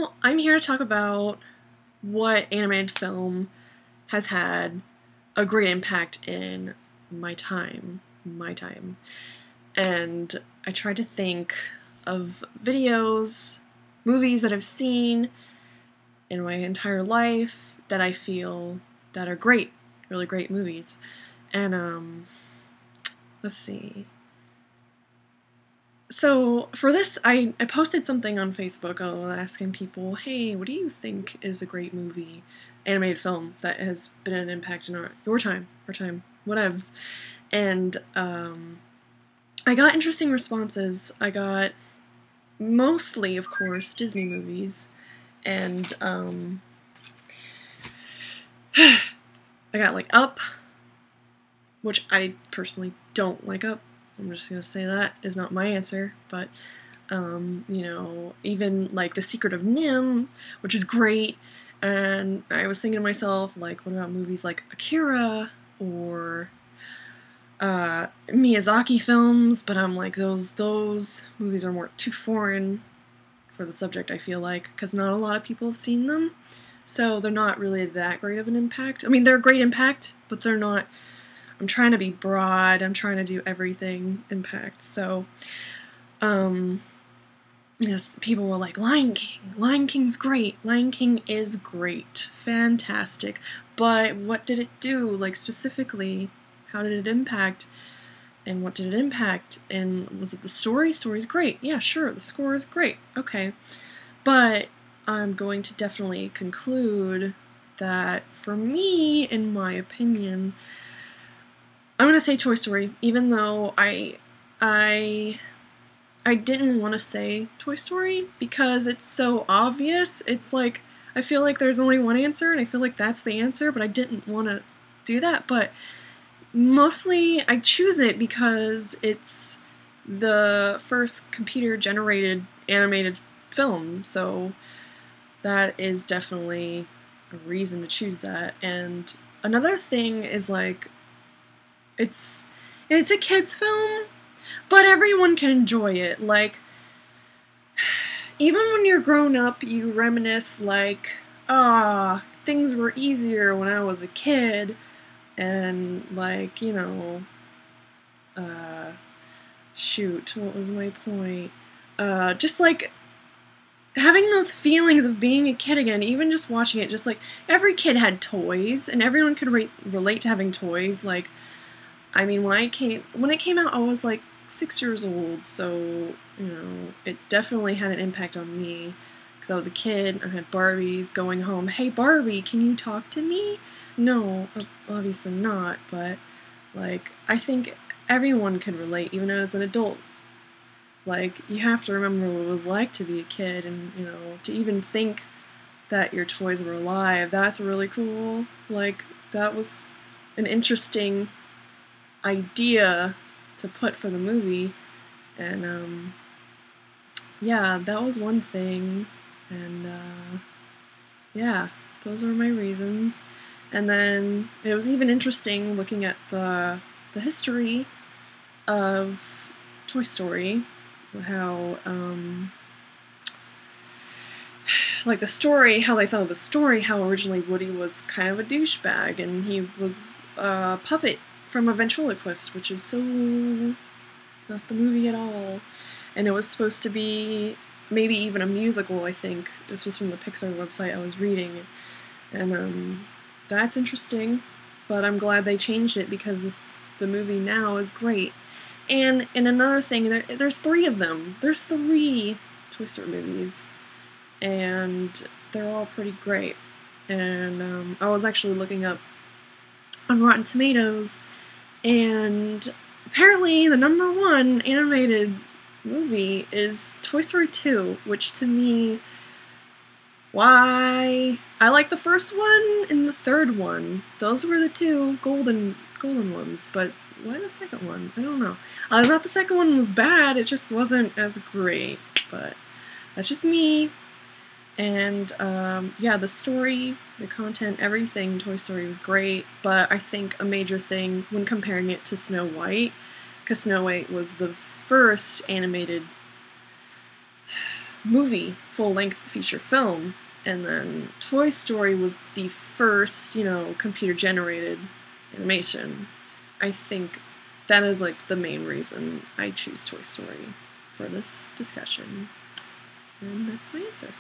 Well, I'm here to talk about what animated film has had a great impact in my time. And I tried to think of videos, movies that I've seen in my entire life that I feel that are great, really great movies. And let's see. So for this, I posted something on Facebook asking people, hey, what do you think is a great movie, animated film that has been an impact in your time, our time, whatevs. And I got interesting responses. I got mostly, of course, Disney movies. And I got like Up, which I personally don't like Up. I'm just gonna say that is not my answer, but even like The Secret of NIMH, which is great. And I was thinking to myself, like, what about movies like Akira or Miyazaki films? But I'm like, those movies are more too foreign for the subject, I feel like, because not a lot of people have seen them, so they're not really that great of an impact. I mean, they're a great impact, but they're not. I'm trying to be broad. I'm trying to do everything impact. So, yes, people were like, Lion King. Lion King's great. Lion King is great. Fantastic. But what did it do? Like, specifically, how did it impact? And what did it impact? And was it the story? Story's great. Yeah, sure, the score is great. Okay. But I'm going to definitely conclude that, for me, in my opinion, I'm gonna say Toy Story, even though I didn't want to say Toy Story because it's so obvious. It's like, I feel like there's only one answer, and I feel like that's the answer, but I didn't want to do that. But mostly I choose it because it's the first computer-generated animated film, so that is definitely a reason to choose that. And another thing is, like, it's a kid's film, but everyone can enjoy it. Like, even when you're grown up, you reminisce, like, things were easier when I was a kid, and, like, shoot, what was my point? Just, like, having those feelings of being a kid again, even just watching it, just, like, every kid had toys, and everyone could relate to having toys. Like, I mean, when it came out, I was like 6 years old, so, it definitely had an impact on me, because I was a kid. I had Barbies going home. Hey, Barbie, can you talk to me? No, obviously not, but, like, I think everyone can relate, even as an adult. Like, you have to remember what it was like to be a kid, and, to even think that your toys were alive. That's really cool. Like, that was an interesting idea to put for the movie, and yeah, that was one thing. And yeah, those are my reasons. And then it was even interesting looking at the history of Toy Story, how like the story, how they thought of the story, how originally Woody was kind of a douchebag, and he was a puppet from a ventriloquist, which is so not the movie at all. And it was supposed to be maybe even a musical, I think. This was from the Pixar website I was reading. And that's interesting, but I'm glad they changed it, because the movie now is great. And another thing, there's 3 of them. There's 3 Toy Story movies, and they're all pretty great. And I was actually looking up on Rotten Tomatoes, and apparently the number 1 animated movie is Toy Story 2, which to me, why? I like the first one and the third one. Those were the 2 golden ones, but why the second one? I don't know. Not the second one was bad, it just wasn't as great, but that's just me. And yeah, the story, the content, everything, Toy Story was great, but I think a major thing when comparing it to Snow White, because Snow White was the first animated movie, full-length feature film, and then Toy Story was the first, computer-generated animation. I think that is, like, the main reason I choose Toy Story for this discussion. And that's my answer.